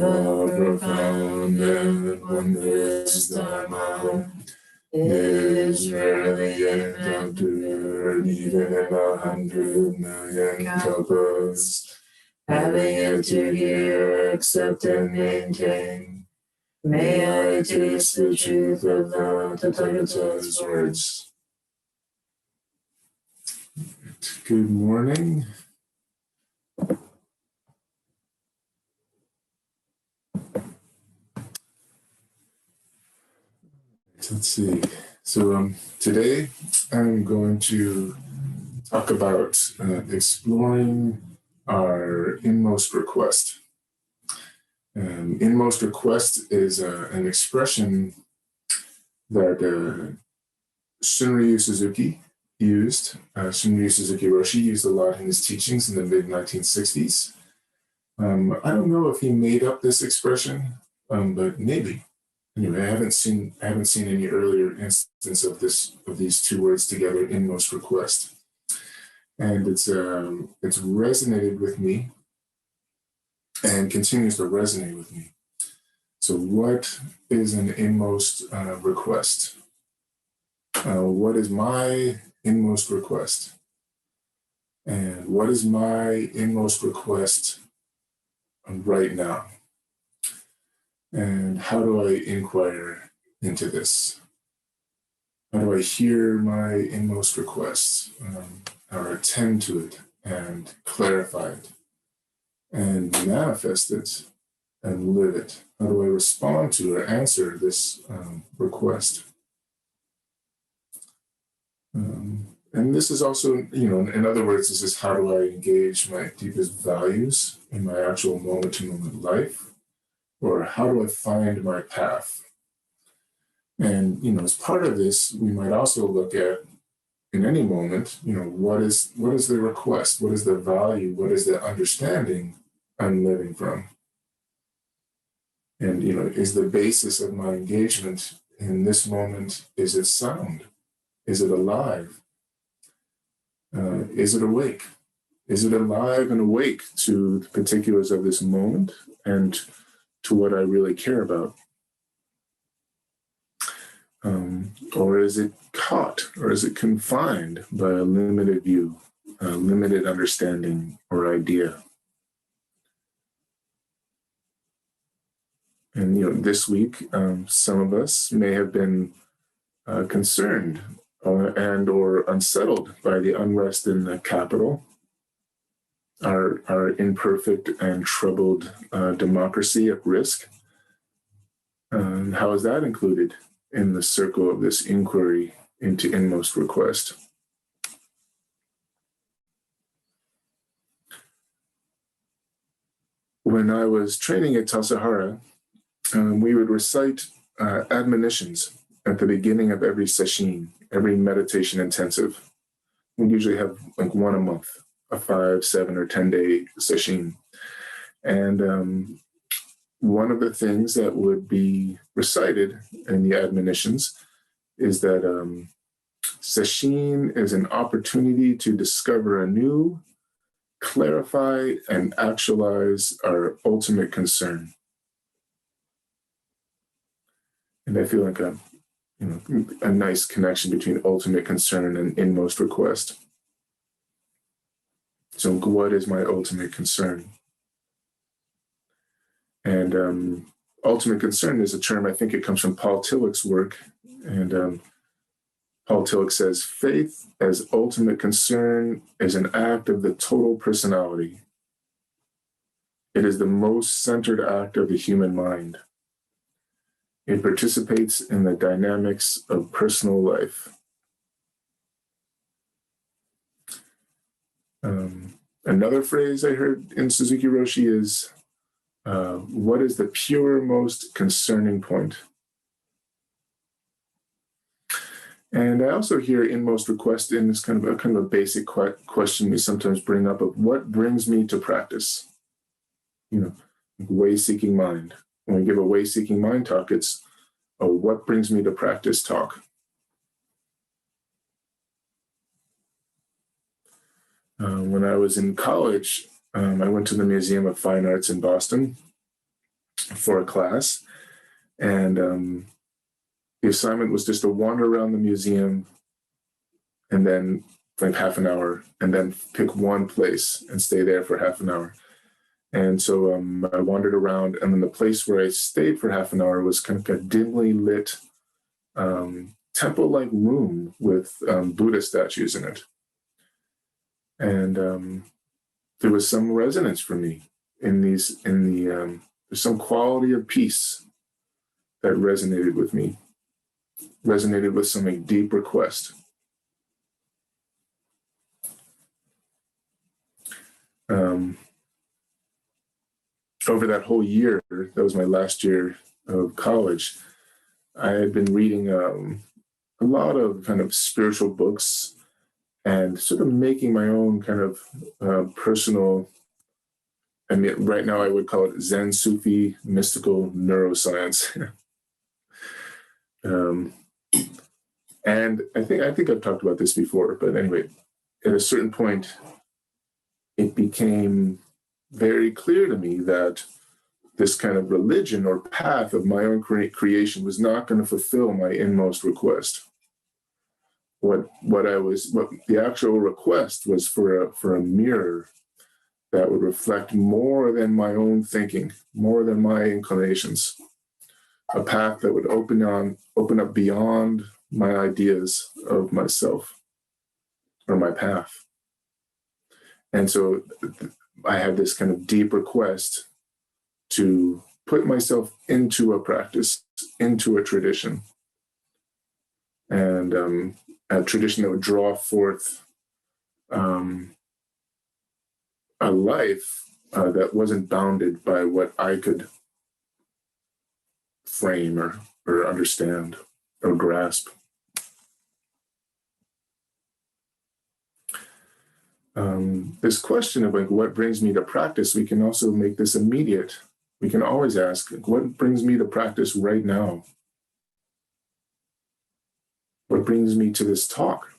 profound and wondrous Dharma is rarely encountered even in 100,000,000 kalpas. Having yet to hear, accept, and maintain, may I taste the truth of the Tathagata's words. Good morning. Let's see. So today I'm going to talk about exploring our inmost request. Inmost request is an expression that Shunryu Suzuki used. Shunryu Suzuki Roshi used a lot in his teachings in the mid-1960s. I don't know if he made up this expression, but maybe. Anyway, I haven't seen any earlier instance of these two words together, inmost request, and it's resonated with me and continues to resonate with me. So, what is an inmost request? What is my inmost request? And what is my inmost request right now? And how do I inquire into this? How do I hear my inmost requests, or attend to it and clarify it and manifest it and live it? How do I respond to or answer this request? And this is also, in other words, this is how do I engage my deepest values in my actual moment-to-moment life? Or how do I find my path? And, as part of this, we might also look at, in any moment, what is the request? What is the value? What is the understanding I'm living from? And, is the basis of my engagement in this moment, is it sound? Is it alive? Is it awake? Is it alive and awake to the particulars of this moment and to what I really care about? Or is it caught, or is it confined by a limited view, a limited understanding or idea? And, this week, some of us may have been concerned and or unsettled by the unrest in the capital, our imperfect and troubled democracy at risk. And how is that included in the circle of this inquiry into inmost request? When I was training at Tassajara, we would recite admonitions at the beginning of every session, every meditation intensive. We usually have like one a month, a 5, 7, or 10-day session. And one of the things that would be recited in the admonitions is that session is an opportunity to discover anew, clarify, and actualize our ultimate concern. And I feel like a nice connection between ultimate concern and inmost request. So what is my ultimate concern? And ultimate concern is a term, I think it comes from Paul Tillich's work. And Paul Tillich says, faith as ultimate concern is an act of the total personality. It is the most centered act of the human mind. It participates in the dynamics of personal life. Another phrase I heard in Suzuki Roshi is, what is the pure most concerning point? And I also hear inmost request in this kind of a basic question we sometimes bring up of what brings me to practice? Way-seeking mind. When we give a way-seeking mind talk, it's a what brings me to practice talk. When I was in college, I went to the Museum of Fine Arts in Boston. for a class. And the assignment was just to wander around the museum and then like half an hour, and then pick one place and stay there for half an hour. And so I wandered around, and then the place where I stayed for half an hour was kind of a dimly lit temple-like room with Buddha statues in it. And there was some resonance for me there's some quality of peace that resonated with me, resonated with some like, deep request. Over that whole year, that was my last year of college, I had been reading a lot of kind of spiritual books and sort of making my own kind of personal, I mean, right now I would call it Zen Sufi mystical neuroscience. And I think I've talked about this before, but anyway, at a certain point, it became very clear to me that this kind of religion or path of my own creation was not going to fulfill my inmost request. What the actual request was for a mirror that would reflect more than my own thinking, more than my inclinations, a path that would open up beyond my ideas of myself or my path. And so I had this kind of deep request to put myself into a practice, into a tradition, and a tradition that would draw forth a life that wasn't bounded by what I could frame or understand or grasp. This question of like what brings me to practice, we can also make this immediate. We can always ask, like, what brings me to practice right now? What brings me to this talk?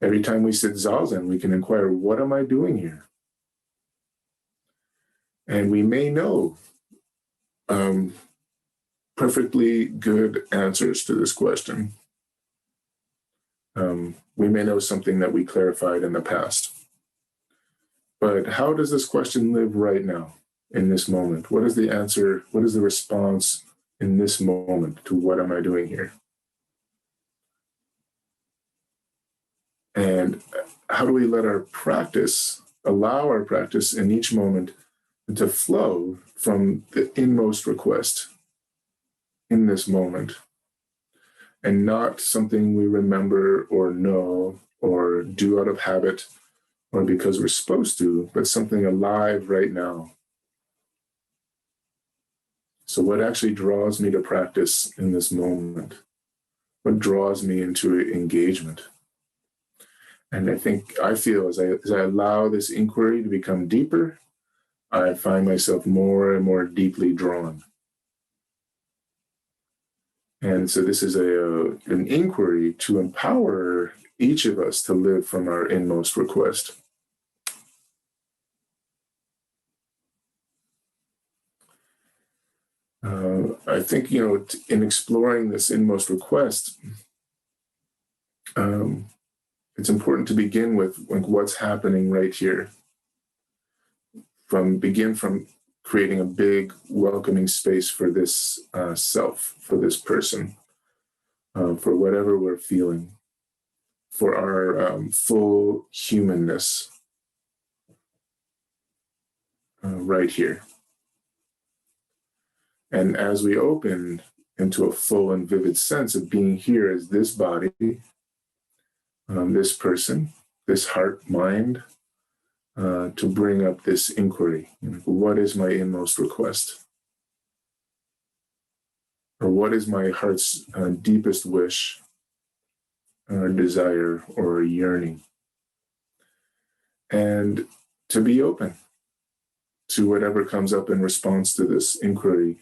Every time we sit zazen, we can inquire, what am I doing here? And we may know perfectly good answers to this question. We may know something that we clarified in the past. But how does this question live right now, in this moment? What is the answer? What is the response in this moment to what am I doing here? And how do we let our practice, allow our practice in each moment to flow from the inmost request in this moment, and not something we remember or know or do out of habit or because we're supposed to, but something alive right now. So what actually draws me to practice in this moment? What draws me into engagement? And I feel as I allow this inquiry to become deeper, I find myself more and more deeply drawn. And so this is an inquiry to empower each of us to live from our inmost request. I think, in exploring this inmost request, it's important to begin with like, what's happening right here. Begin from creating a big, welcoming space for this self, for this person, for whatever we're feeling, for our full humanness right here. And as we open into a full and vivid sense of being here as this body, this person, this heart, mind, to bring up this inquiry. What is my inmost request? Or what is my heart's deepest wish, desire, or yearning? And to be open to whatever comes up in response to this inquiry,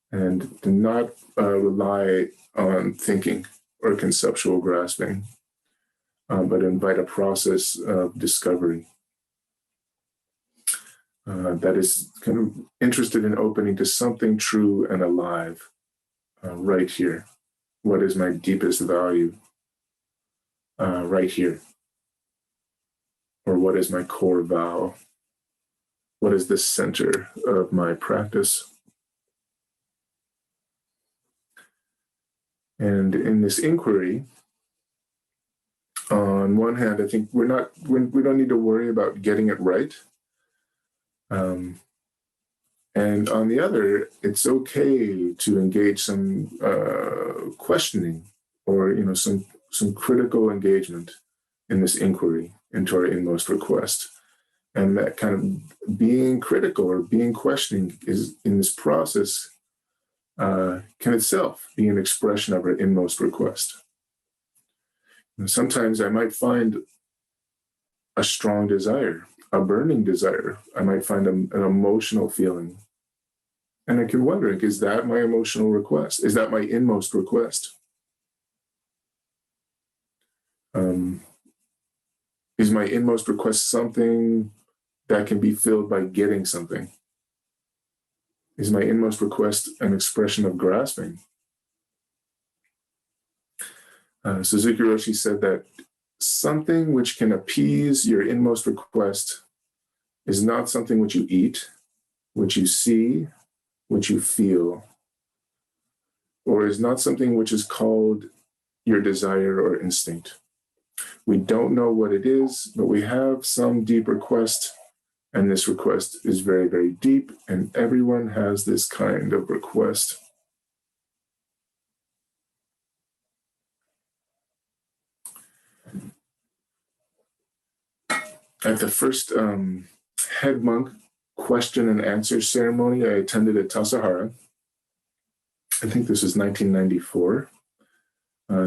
and to not rely on thinking or conceptual grasping, but invite a process of discovery. that is kind of interested in opening to something true and alive right here. What is my deepest value right here? Or what is my core vow? What is the center of my practice? And in this inquiry, on one hand, I think we don't need to worry about getting it right. And on the other, it's okay to engage some questioning or some critical engagement in this inquiry into our inmost request. And that kind of being critical or being questioning is in this process can itself be an expression of our inmost request. And sometimes I might find a strong desire, a burning desire. I might find an emotional feeling. And I can wonder, is that my emotional request? Is that my inmost request? Is my inmost request something that can be filled by getting something? Is my inmost request an expression of grasping? Suzuki Roshi said that something which can appease your inmost request is not something which you eat, which you see, which you feel, or is not something which is called your desire or instinct. We don't know what it is, but we have some deep request, and this request is very, very deep, and everyone has this kind of request. At the first head monk question and answer ceremony I attended at Tassajara, I think this was 1994,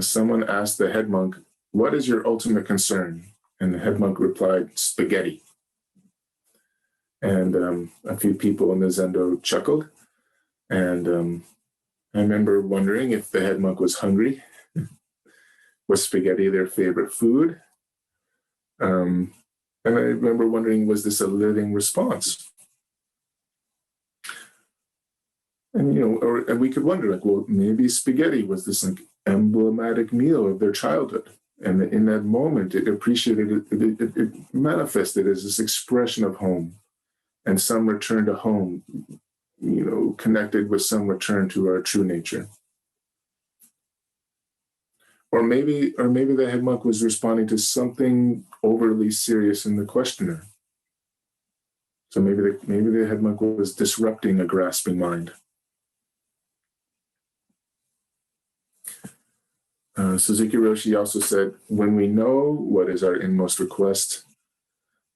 someone asked the head monk, "What is your ultimate concern?" And the head monk replied, "Spaghetti." And a few people in the Zendo chuckled. And I remember wondering if the head monk was hungry. Was spaghetti their favorite food? And I remember wondering, was this a living response? And and we could wonder, well, maybe spaghetti was this emblematic meal of their childhood, and in that moment, it manifested as this expression of home, and some return to home, connected with some return to our true nature. Or maybe the head monk was responding to something overly serious in the questioner. So maybe the head monk was disrupting a grasping mind. Suzuki Roshi also said, when we know what is our inmost request,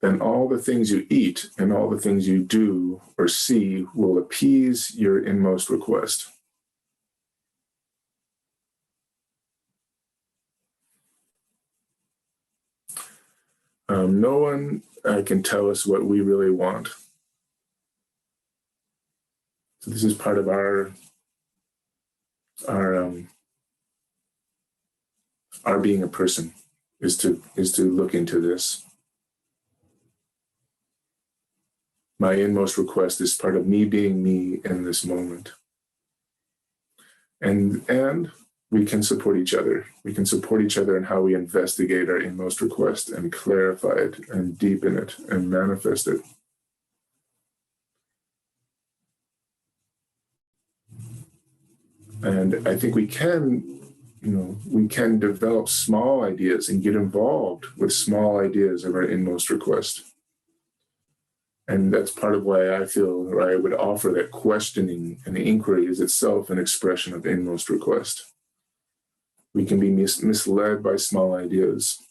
then all the things you eat and all the things you do or see will appease your inmost request. No one can tell us what we really want. So this is part of our being a person, is to look into this. My inmost request is part of me being me in this moment. And we can support each other. We can support each other in how we investigate our inmost request and clarify it and deepen it and manifest it. And I think we can develop small ideas and get involved with small ideas of our inmost request. And that's part of why I feel, or I would offer, that questioning and inquiry is itself an expression of inmost request. We can be misled by small ideas.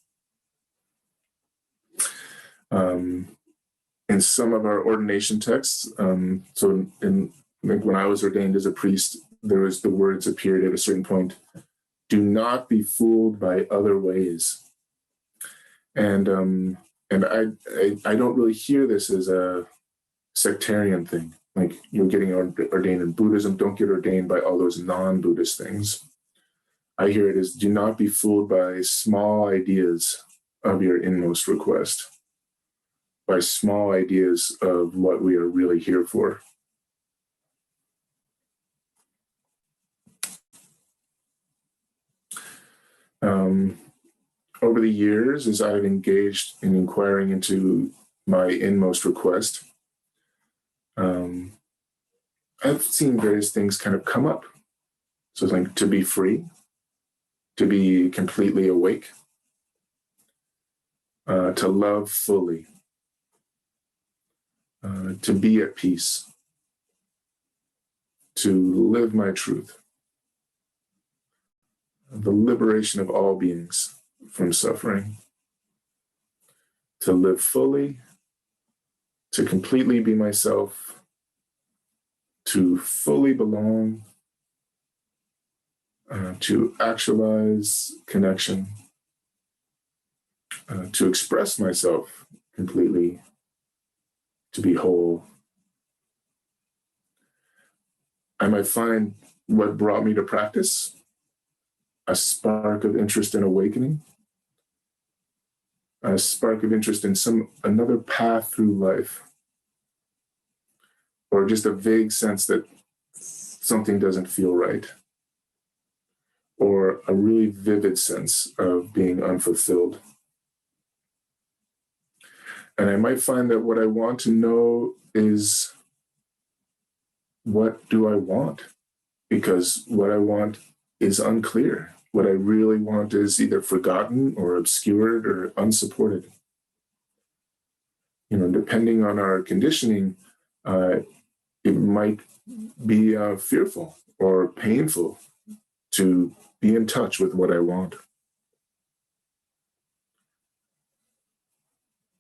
In some of our ordination texts, so when I was ordained as a priest, the words appeared at a certain point, "Do not be fooled by other ways." And I don't really hear this as a sectarian thing. Like, you're getting ordained in Buddhism, don't get ordained by all those non-Buddhist things. I hear it as, do not be fooled by small ideas of your inmost request. by small ideas of what we are really here for. Over the years, as I've engaged in inquiring into my inmost request, I've seen various things kind of come up. So it's like to be free, to be completely awake, to love fully, to be at peace, to live my truth, the liberation of all beings from suffering, to live fully, to completely be myself, to fully belong, to actualize connection, to express myself completely, to be whole. I might find what brought me to practice a spark of interest in awakening, a spark of interest in another path through life, or just a vague sense that something doesn't feel right, or a really vivid sense of being unfulfilled. And I might find that what I want to know is, what do I want? Because what I want is unclear. What I really want is either forgotten or obscured or unsupported. Depending on our conditioning, it might be fearful or painful to be in touch with what I want.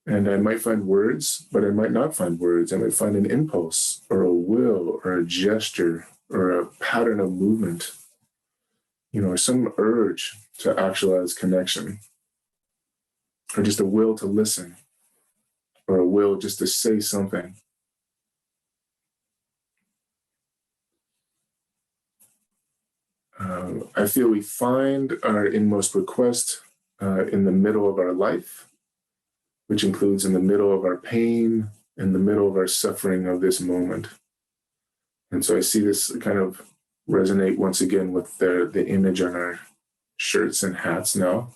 And I might find words, but I might not find words. I might find an impulse or a will or a gesture or a pattern of movement, or some urge to actualize connection, or just a will to listen, or a will just to say something. I feel we find our inmost request in the middle of our life, which includes in the middle of our pain, in the middle of our suffering of this moment. And so I see this kind of resonate once again with the image on our shirts and hats now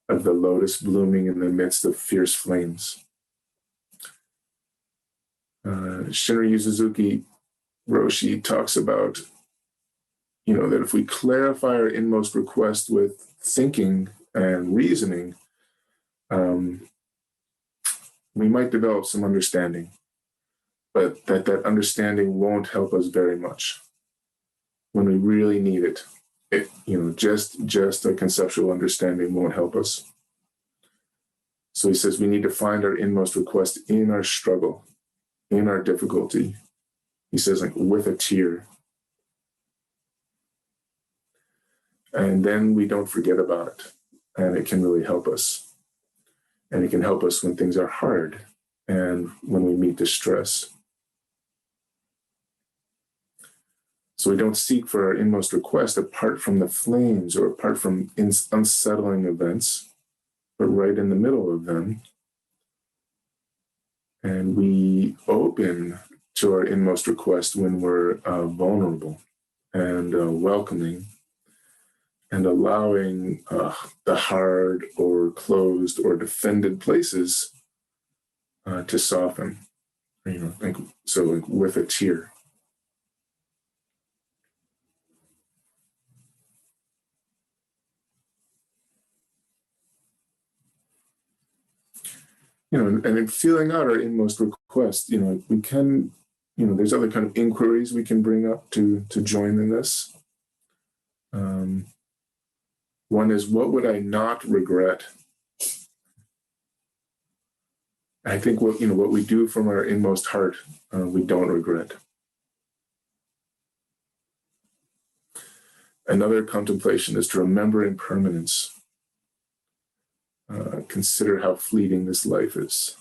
of the lotus blooming in the midst of fierce flames. Shinryu Suzuki Roshi talks about, that if we clarify our inmost request with thinking and reasoning, we might develop some understanding, but that understanding won't help us very much when we really need it. Just a conceptual understanding won't help us. So he says we need to find our inmost request in our struggle, in our difficulty. He says, like, with a tear. And then we don't forget about it. And it can really help us. And it can help us when things are hard and when we meet distress. So we don't seek for our inmost request apart from the flames or apart from unsettling events, but right in the middle of them. And we open to our inmost request when we're vulnerable and welcoming and allowing the hard or closed or defended places to soften, like with a tear. And in feeling out our inmost request, we can, there's other kind of inquiries we can bring up to join in this. One is, what would I not regret? I think what we do from our inmost heart, we don't regret. Another contemplation is to remember impermanence. Consider how fleeting this life is.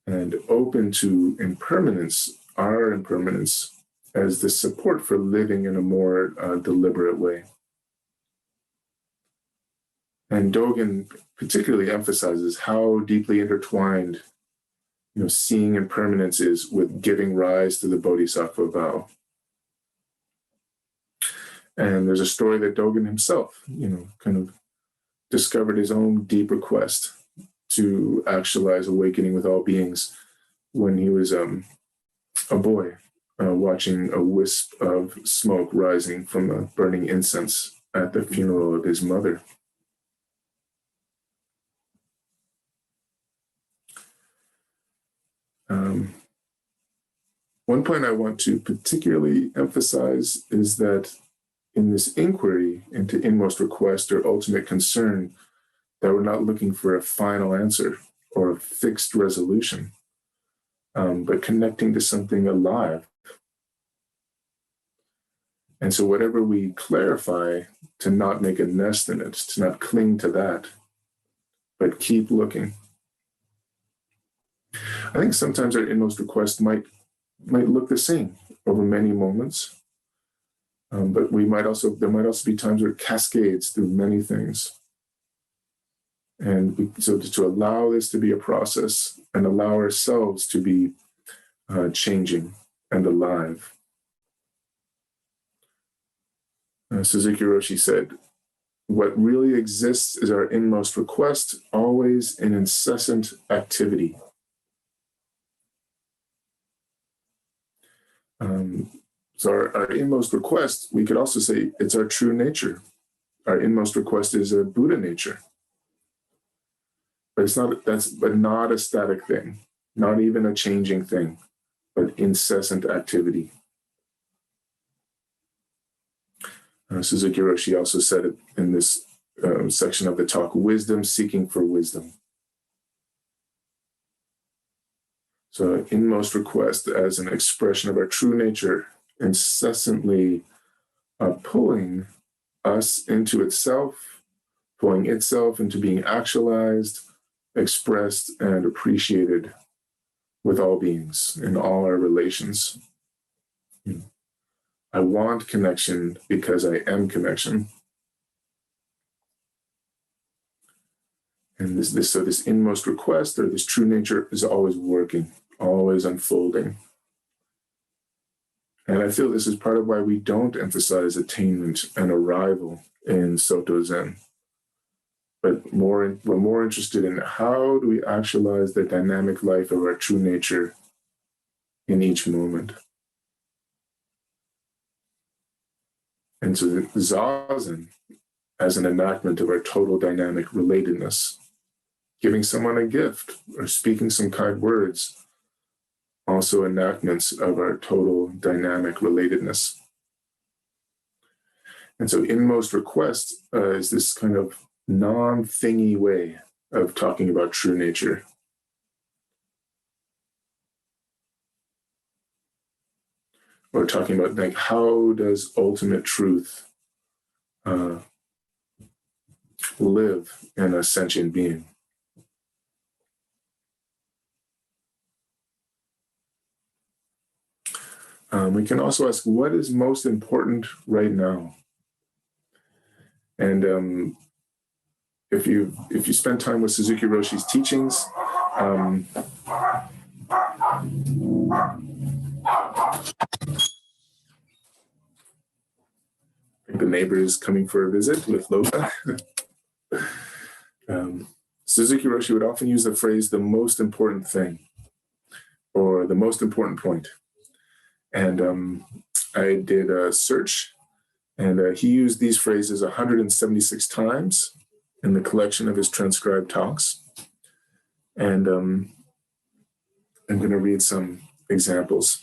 And open to impermanence, our impermanence, as the support for living in a more deliberate way. And Dogen particularly emphasizes how deeply intertwined, seeing impermanence is with giving rise to the Bodhisattva vow. And there's a story that Dogen himself, kind of discovered his own deep request to actualize awakening with all beings when he was a boy, watching a wisp of smoke rising from the burning incense at the funeral of his mother. One point I want to particularly emphasize is that in this inquiry into inmost request or ultimate concern, that we're not looking for a final answer or a fixed resolution, but connecting to something alive. And so whatever we clarify, to not make a nest in it, to not cling to that, but keep looking. I think sometimes our inmost request might look the same over many moments, but there might also be times where it cascades through many things. And so to allow this to be a process and allow ourselves to be changing and alive. Suzuki Roshi said, "What really exists is our inmost request, always in incessant activity." So our inmost request, we could also say it's our true nature. Our inmost request is a Buddha nature. But not a static thing, not even a changing thing, but incessant activity. Suzuki Roshi also said it in this section of the talk, wisdom seeking for wisdom. So inmost request as an expression of our true nature, incessantly pulling us into itself, pulling itself into being actualized, expressed, and appreciated with all beings in all our relations. I want connection because I am connection. And this inmost request or this true nature is always working, always unfolding. And I feel this is part of why we don't emphasize attainment and arrival in Soto Zen. But we're more interested in how do we actualize the dynamic life of our true nature in each moment. And so the Zazen, as an enactment of our total dynamic relatedness, giving someone a gift or speaking some kind words, also enactments of our total dynamic relatedness. And so inmost request is this kind of non-thingy way of talking about true nature. Or talking about like, how does ultimate truth live in a sentient being? We can also ask, what is most important right now? And if you spend time with Suzuki Roshi's teachings, the neighbor is coming for a visit with Lola. Suzuki Roshi would often use the phrase, the most important thing, or the most important point. And I did a search, and he used these phrases 176 times in the collection of his transcribed talks. And I'm going to read some examples.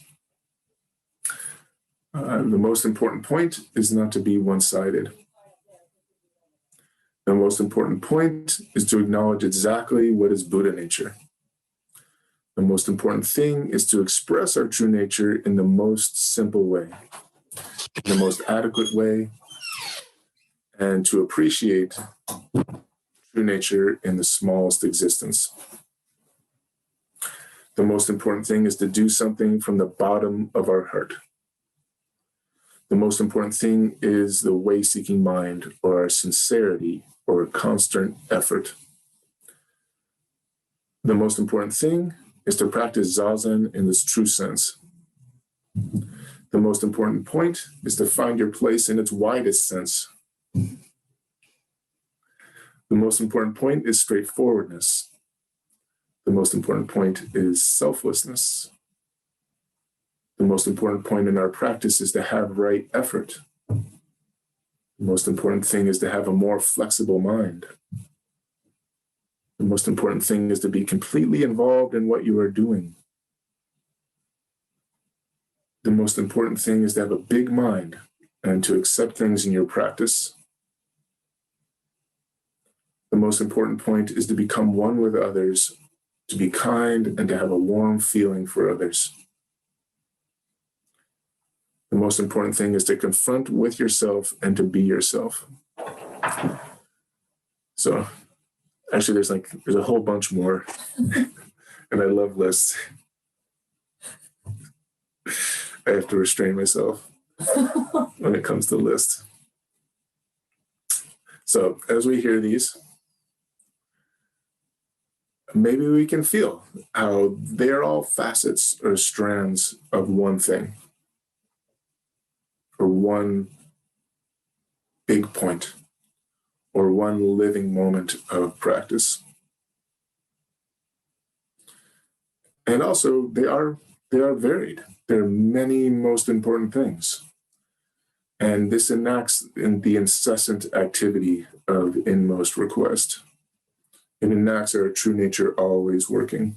The most important point is not to be one-sided. The most important point is to acknowledge exactly what is Buddha nature. The most important thing is to express our true nature in the most simple way, in the most adequate way, and to appreciate true nature in the smallest existence. The most important thing is to do something from the bottom of our heart. The most important thing is the way-seeking mind, or our sincerity, or constant effort. The most important thing is to practice Zazen in its true sense. The most important point is to find your place in its widest sense. The most important point is straightforwardness. The most important point is selflessness. The most important point in our practice is to have right effort. The most important thing is to have a more flexible mind. The most important thing is to be completely involved in what you are doing. The most important thing is to have a big mind and to accept things in your practice. The most important point is to become one with others, to be kind, and to have a warm feeling for others. The most important thing is to confront with yourself and to be yourself. So actually there's a whole bunch more and I love lists. I have to restrain myself when it comes to lists. So as we hear these, maybe we can feel how they're all facets or strands of one thing, or one big point, or one living moment of practice. And also they are varied. There are many most important things. And this enacts in the incessant activity of inmost request. It enacts our true nature always working.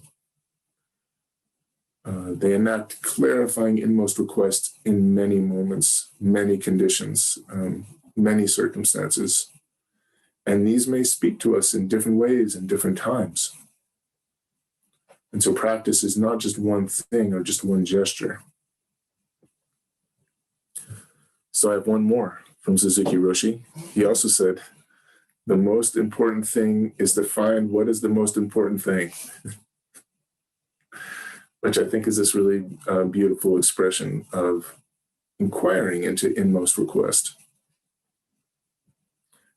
They enact clarifying inmost request in many moments, many conditions, many circumstances. And these may speak to us in different ways and different times. And so practice is not just one thing or just one gesture. So I have one more from Suzuki Roshi. He also said, the most important thing is to find what is the most important thing, which I think is this really beautiful expression of inquiring into inmost request.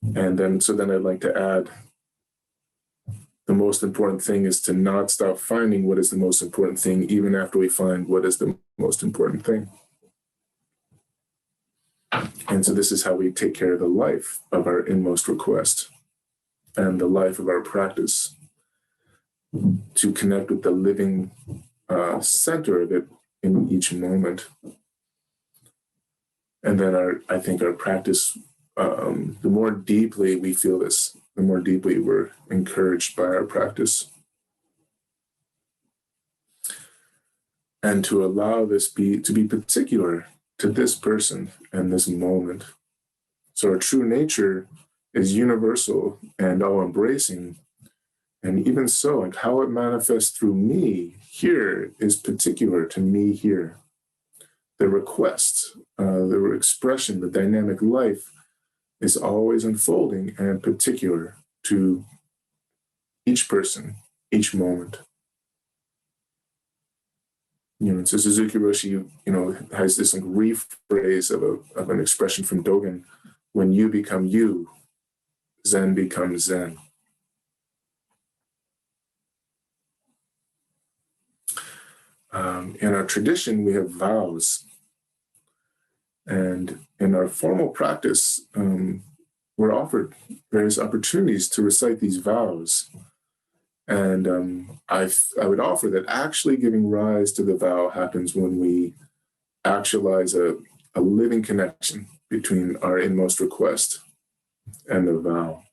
And then I'd like to add, the most important thing is to not stop finding what is the most important thing, even after we find what is the most important thing. And so this is how we take care of the life of our inmost request and the life of our practice, to connect with the living center of it in each moment. And then I think our practice, the more deeply we feel this, the more deeply we're encouraged by our practice. And to allow this to be particular to this person and this moment. So our true nature is universal and all-embracing. And even so, like how it manifests through me here is particular to me here. The request, the expression, the dynamic life is always unfolding and particular to each person, each moment. So Suzuki Roshi, has this rephrase of an expression from Dogen: when you become you, Zen becomes Zen. In our tradition, we have vows. And in our formal practice, we're offered various opportunities to recite these vows. And I would offer that actually giving rise to the vow happens when we actualize a living connection between our inmost request and the vow.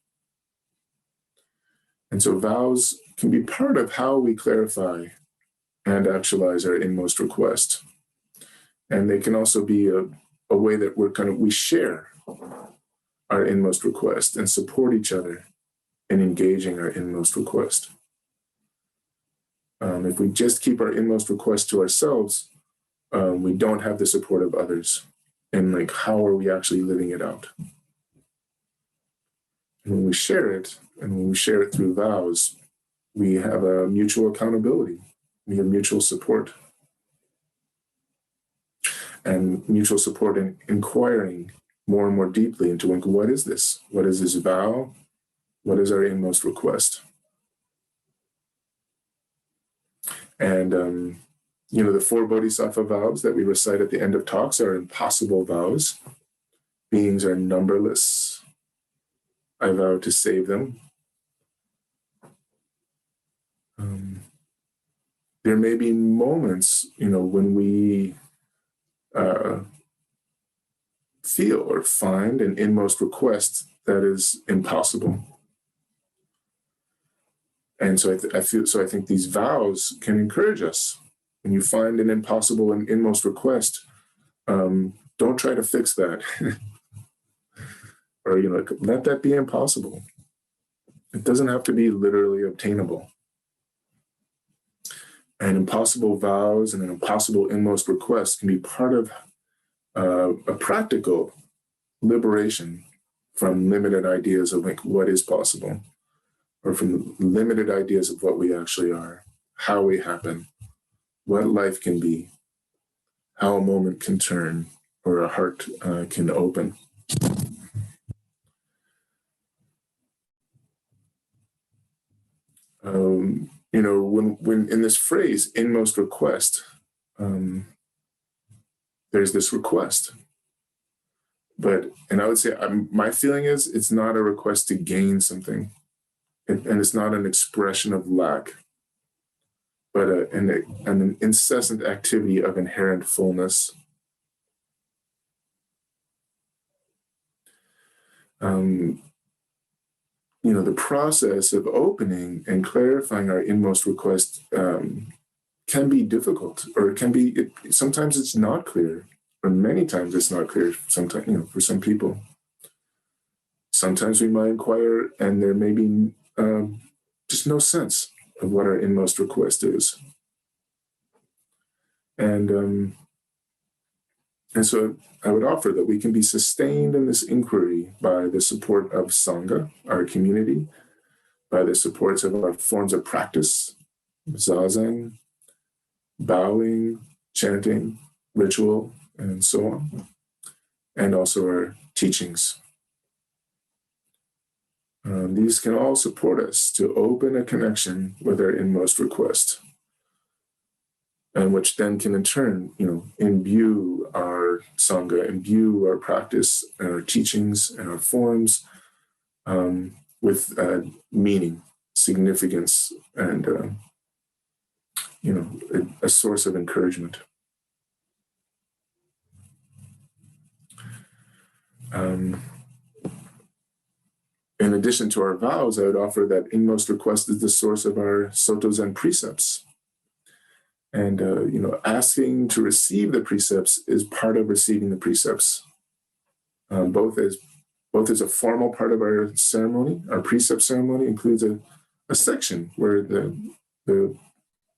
And so vows can be part of how we clarify and actualize our inmost request. And they can also be a way that we share our inmost request and support each other in engaging our inmost request. If we just keep our inmost request to ourselves, we don't have the support of others. And how are we actually living it out? And when we share it, and when we share it through vows, we have a mutual accountability. We have mutual support. and mutual support and inquiring more and more deeply into what is this? What is this vow? What is our inmost request? And, the 4 bodhisattva vows that we recite at the end of talks are impossible vows. Beings are numberless. I vow to save them. There may be moments, when we feel or find an inmost request that is impossible. And so I think these vows can encourage us. When you find an impossible and inmost request, don't try to fix that. Or, let that be impossible. It doesn't have to be literally obtainable. And impossible vows and an impossible inmost request can be part of a practical liberation from limited ideas of what is possible, or from limited ideas of what we actually are, how we happen, what life can be, how a moment can turn, or a heart can open. When in this phrase, inmost request, there's this request. And I would say my feeling is it's not a request to gain something, and it's not an expression of lack, but an incessant activity of inherent fullness. The process of opening and clarifying our inmost request can be difficult, or it can be. Sometimes it's not clear, or many times it's not clear. Sometimes, for some people. Sometimes we might inquire, and there may be just no sense of what our inmost request is, and so I would offer that we can be sustained in this inquiry by the support of Sangha, our community, by the supports of our forms of practice, zazen, bowing, chanting, ritual, and so on, and also our teachings. These can all support us to open a connection with our inmost request, and which then can in turn, imbue our Sangha, imbue our practice and our teachings and our forms with meaning, significance, and a source of encouragement. In addition to our vows, I would offer that inmost request is the source of our Soto Zen precepts. And, asking to receive the precepts is part of receiving the precepts, both as a formal part of our ceremony. Our precept ceremony includes a section where the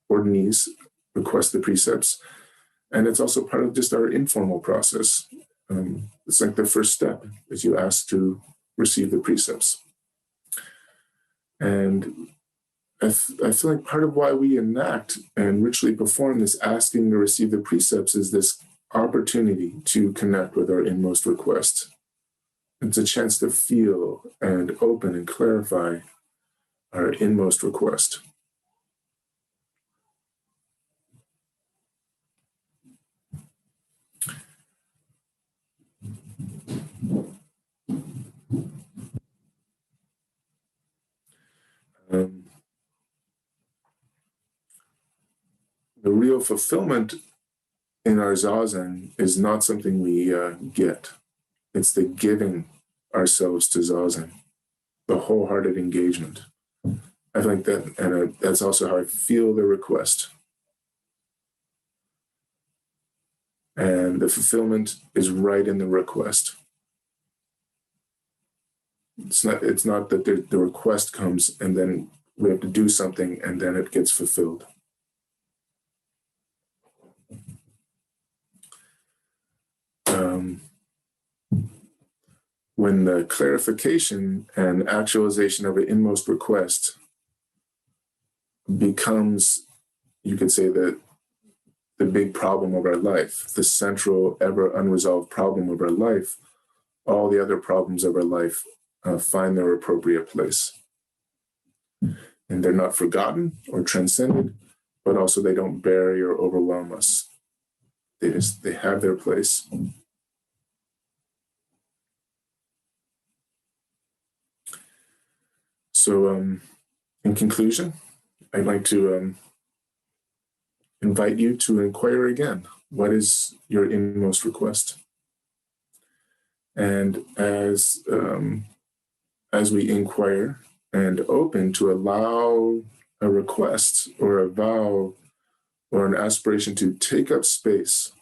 ordinees request the precepts, and it's also part of just our informal process. It's like the first step is you ask to receive the precepts. And I feel like part of why we enact and ritually perform this asking to receive the precepts is this opportunity to connect with our inmost request. It's a chance to feel and open and clarify our inmost request. The real fulfillment in our zazen is not something we get. It's the giving ourselves to zazen, the wholehearted engagement. I think that, and that's also how I feel the request. And the fulfillment is right in the request. It's not that the request comes and then we have to do something and then it gets fulfilled. When the clarification and actualization of an inmost request becomes, you could say, that the big problem of our life, the central, ever unresolved problem of our life, all the other problems of our life find their appropriate place. And they're not forgotten or transcended, but also they don't bury or overwhelm us. They have their place. So in conclusion, I'd like to invite you to inquire again. What is your inmost request? And as we inquire and open to allow a request or a vow or an aspiration to take up space,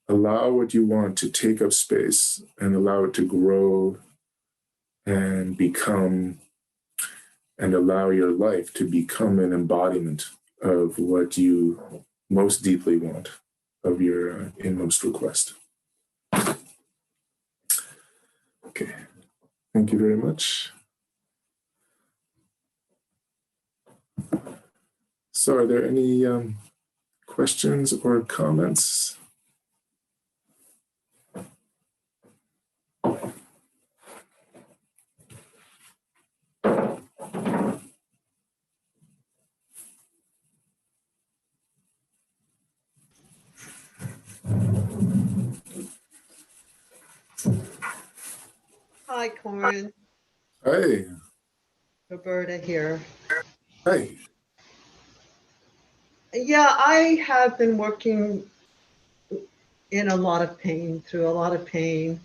allow what you want to take up space and allow it to grow and become, and allow your life to become an embodiment of what you most deeply want, of your inmost request. Okay, thank you very much. So are there any questions or comments? Hi, Korin. Hey. Roberta here. Hey. Yeah, I have been working in a lot of pain, through a lot of pain,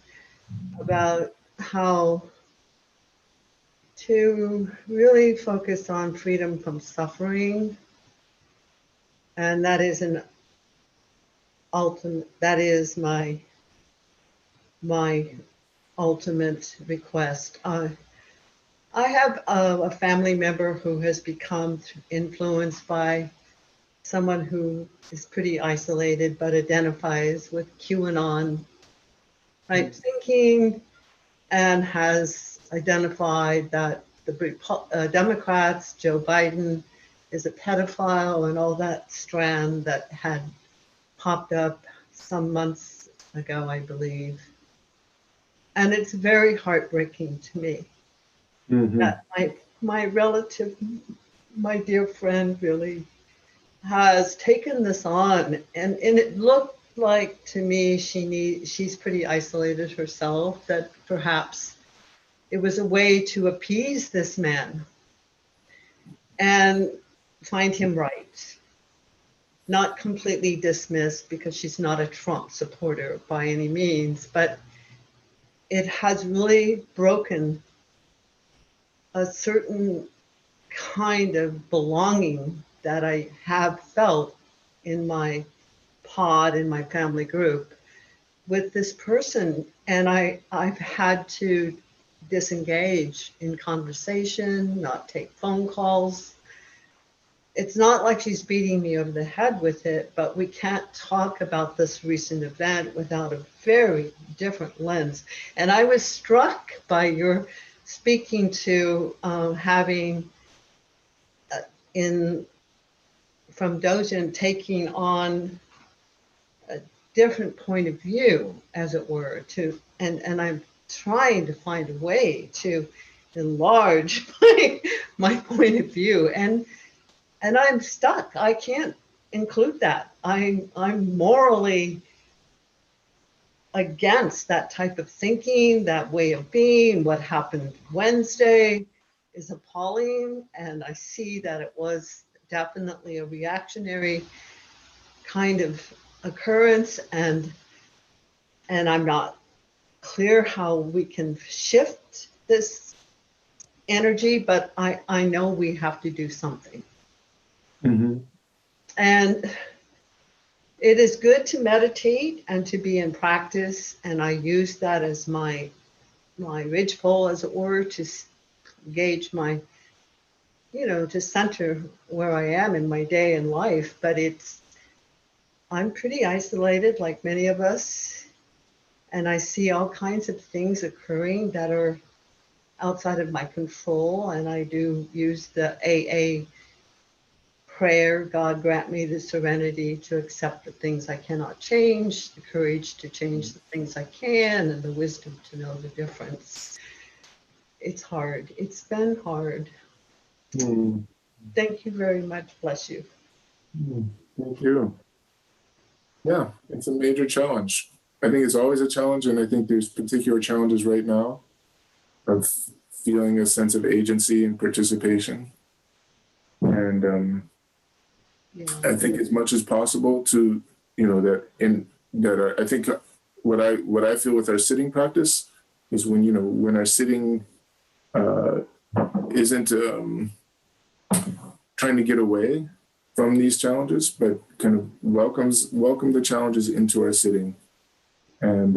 about how to really focus on freedom from suffering. And that is an ultimate, that is my ultimate request. I have a family member who has become influenced by someone who is pretty isolated but identifies with QAnon type thinking and has identified that the Democrats, Joe Biden, is a pedophile and all that strand that had popped up some months ago, I believe. And it's very heartbreaking to me that my relative, my dear friend, really has taken this on, and it looked like to me she's pretty isolated herself, that perhaps it was a way to appease this man and find him right, not completely dismissed, because she's not a Trump supporter by any means, but it has really broken a certain kind of belonging that I have felt in my pod, in my family group, with this person. And I've had to disengage in conversation, not take phone calls. It's not like she's beating me over the head with it, but we can't talk about this recent event without a very different lens. And I was struck by your speaking to having in from Dojin taking on a different point of view, as it were, to and I'm trying to find a way to enlarge my point of view, and I'm stuck. I can't include that. I'm morally against that type of thinking, that way of being. What happened Wednesday is appalling, and I see that it was definitely a reactionary kind of occurrence, and I'm not clear how we can shift this energy, but I know we have to do something. And it is good to meditate and to be in practice, and I use that as my ridgepole, as it were, to gauge my, to center where I am in my day and life. But I'm pretty isolated, like many of us, and I see all kinds of things occurring that are outside of my control. And I do use the AA prayer, God grant me the serenity to accept the things I cannot change, the courage to change the things I can, and the wisdom to know the difference. It's hard. It's been hard. Thank you very much. Bless you. Thank you. Yeah, it's a major challenge. I think it's always a challenge, and I think there's particular challenges right now of feeling a sense of agency and participation. And Yeah. I think as much as possible to, I think what I feel with our sitting practice is when our sitting isn't trying to get away from these challenges, but kind of welcome the challenges into our sitting, and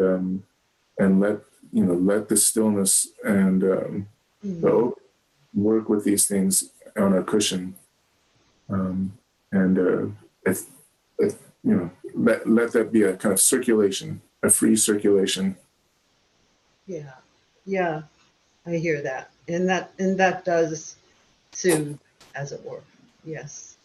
let the stillness and the work with these things on our cushion, let that be a kind of circulation, a free circulation. Yeah. Yeah. I hear that. And that does soothe, as it were. Yes.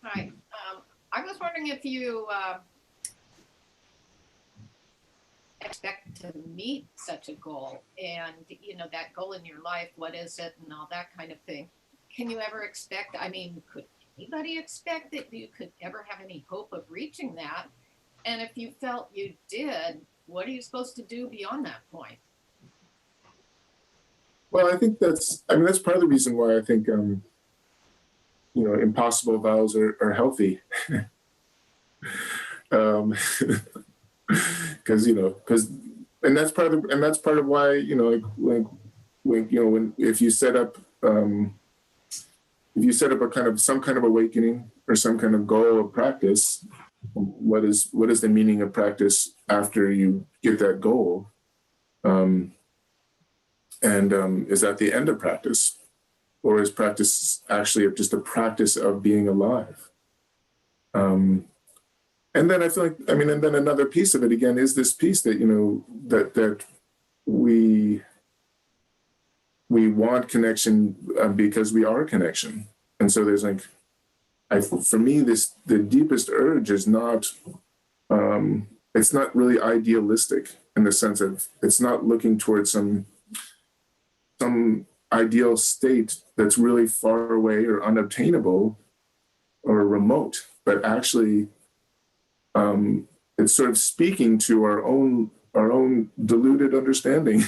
Hi. I was wondering if you expect to meet such a goal, and that goal in your life, what is it, and all that kind of thing. Can you ever expect? I mean, could anybody expect that you could ever have any hope of reaching that? And if you felt you did, what are you supposed to do beyond that point? Well, I think that's part of the reason why I think impossible vows are healthy. Because that's part of why if you set up a kind of some kind of awakening or some kind of goal of practice, what is the meaning of practice after you get that goal? Is that the end of practice, or is practice actually just a practice of being alive? And then I feel like, and then another piece of it again is this piece that that we want connection because we are connection, and so there's for me the deepest urge is not it's not really idealistic in the sense of it's not looking towards some ideal state that's really far away or unobtainable or remote, but actually it's sort of speaking to our own deluded understanding.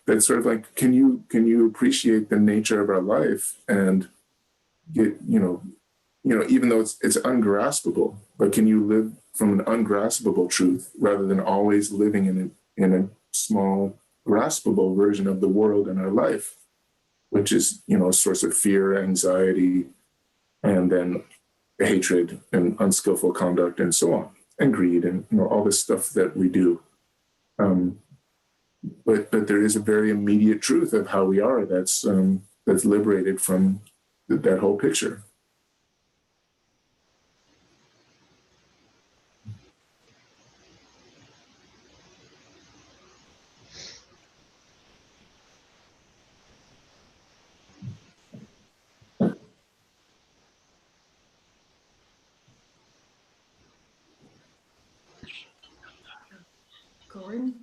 That's sort of can you appreciate the nature of our life and get even though it's ungraspable, but can you live from an ungraspable truth rather than always living in a small graspable version of the world in our life, which is a source of fear, anxiety, and then hatred and unskillful conduct and so on, and greed and all this stuff that we do. But there is a very immediate truth of how we are that's liberated from that whole picture. Korin,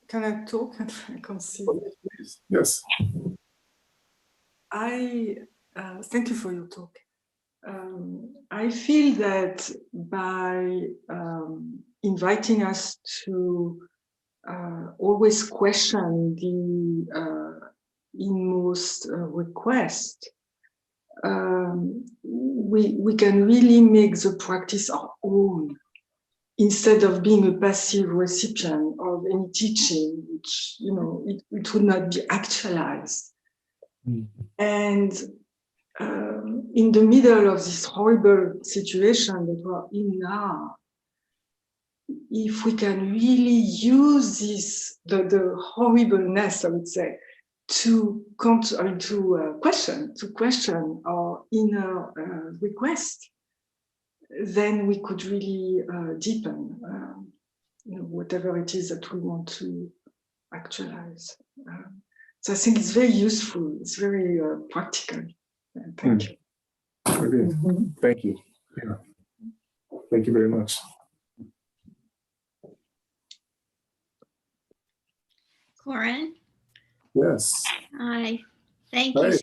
can I talk? I can't see. Please. Yes. I thank you for your talk. I feel that by inviting us to always question the inmost request, we can really make the practice our own instead of being a passive recipient of any teaching, which, it would not be actualized. And in the middle of this horrible situation that we're in now, if we can really use the horribleness, I would say, to question our inner request, then we could really deepen, whatever it is that we want to actualize. So I think it's very useful. It's very practical. Thank you. Okay. Thank you. Yeah. Thank you very much. Korin, Yes. hi. Thank Hi. you.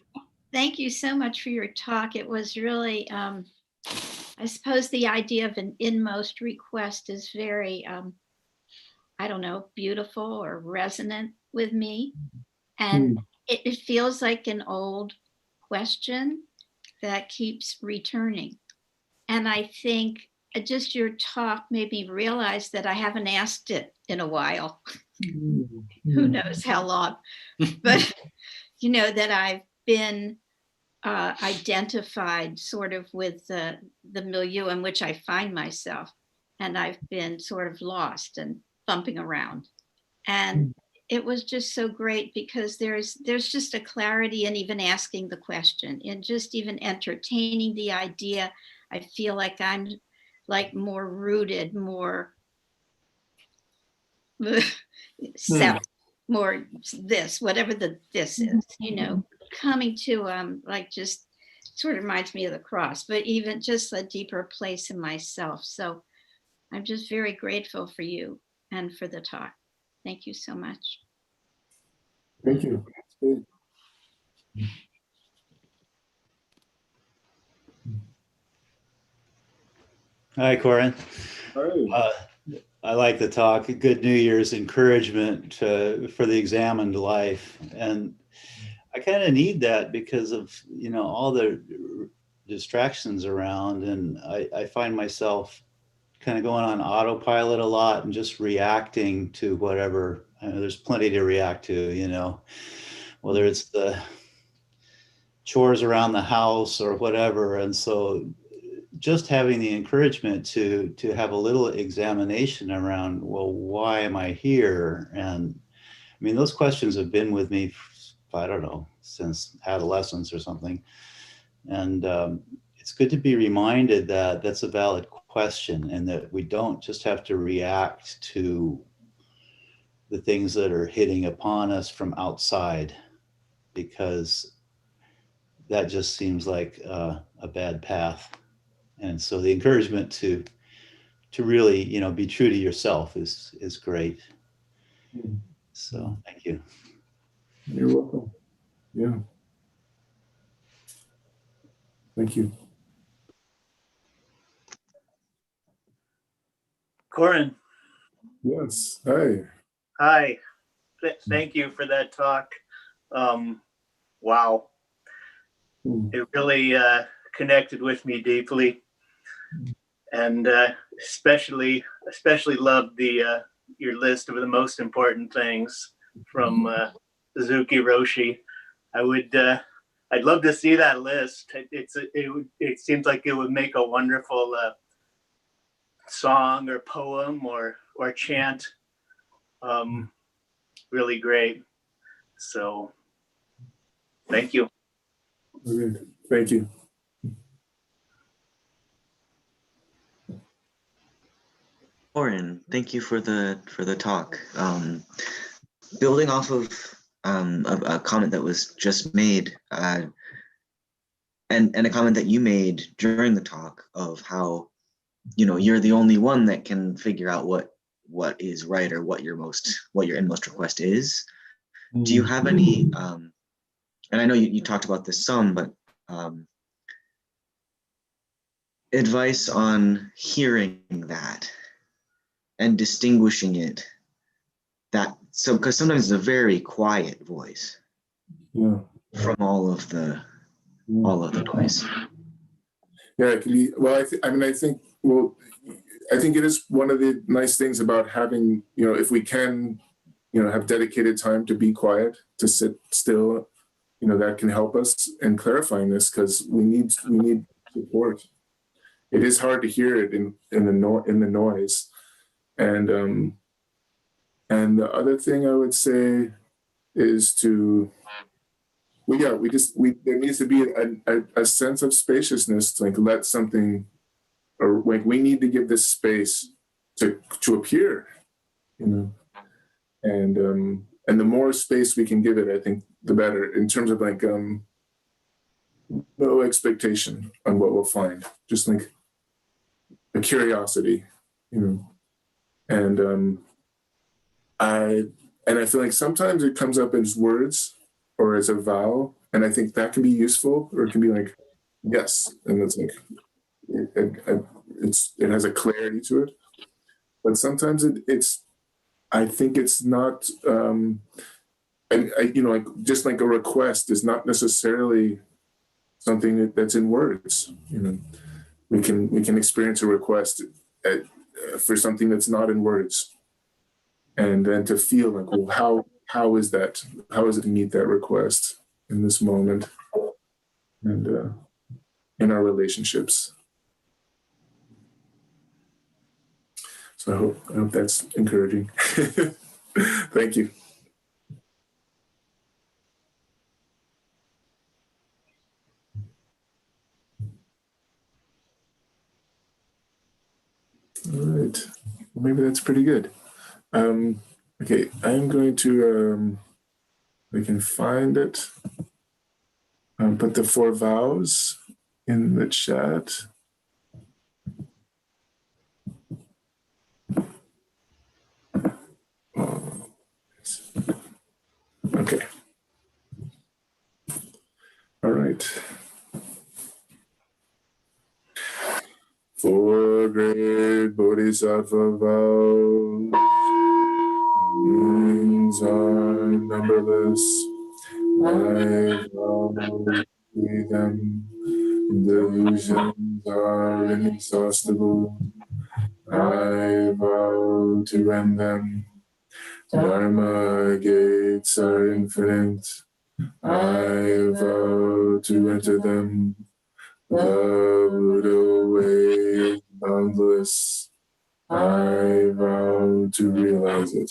Thank you so much for your talk. It was really, I suppose the idea of an inmost request is very, I don't know, beautiful or resonant with me. And it feels like an old question that keeps returning. And I think just your talk made me realize that I haven't asked it in a while. Who knows how long, but that I've been identified sort of with the milieu in which I find myself, and I've been sort of lost and bumping around. And it was just so great because there's just a clarity in even asking the question and just even entertaining the idea. I feel like I'm like more rooted, more self, more this, whatever this is, coming to like just sort of reminds me of the cross, but even just a deeper place in myself. So I'm just very grateful for you and for the talk. Thank you so much. Thank you. Hi, Korin. Hi. I like the talk. Good New Year's encouragement for the examined life. And I kind of need that because of, all the distractions around. And I find myself kind of going on autopilot a lot and just reacting to whatever. I know there's plenty to react to, whether it's the chores around the house or whatever. And so just having the encouragement to have a little examination around, well, why am I here? And I mean, those questions have been with me, I don't know, since adolescence or something. And it's good to be reminded that that's a valid question and that we don't just have to react to the things that are hitting upon us from outside, because that just seems like a bad path. And so the encouragement to really, be true to yourself is great. So thank you. You're welcome. Yeah. Thank you. Korin. Yes. Hi. Hi. Thank you for that talk. Wow. It really connected with me deeply. And especially loved your list of the most important things from Suzuki Roshi. I'd love to see that list. It seems like it would make a wonderful song or poem or chant. Really great. So thank you. Okay. Thank you. Korin, thank you for the talk. Building off of a comment that was just made, and a comment that you made during the talk of how, you're the only one that can figure out what is right or what your inmost request is. Do you have any? And I know you talked about this some, but advice on hearing that and distinguishing it, because sometimes it's a very quiet voice from all of the noise. Yeah, it can be. Well, I think. Well, I think it is one of the nice things about having, if we can, have dedicated time to be quiet, to sit still, that can help us in clarifying this, because we need support. It is hard to hear it in the noise. And the other thing I would say is there needs to be a sense of spaciousness to let something, or we need to give this space to appear, and the more space we can give it, I think the better, in terms of no expectation on what we'll find, just a curiosity, and I feel like sometimes it comes up as words or as a vowel, and I think that can be useful, or it can be yes, and it's it has a clarity to it. But sometimes I think it's not, just a request is not necessarily something that's in words. We can experience a request for something that's not in words, and then to feel well, how is that? How is it to meet that request in this moment, and in our relationships? So I hope that's encouraging. Thank you. All right. Well, maybe that's pretty good. Okay, I'm going to, we can find it. Put the 4 vows in the chat. Okay. All right. 4 great bodhisattva vows. Means are numberless. I vow to be them. Delusions are inexhaustible. I vow to end them. Dharma gates are infinite. I vow to enter them. The Buddha way is boundless. I vow to realize it.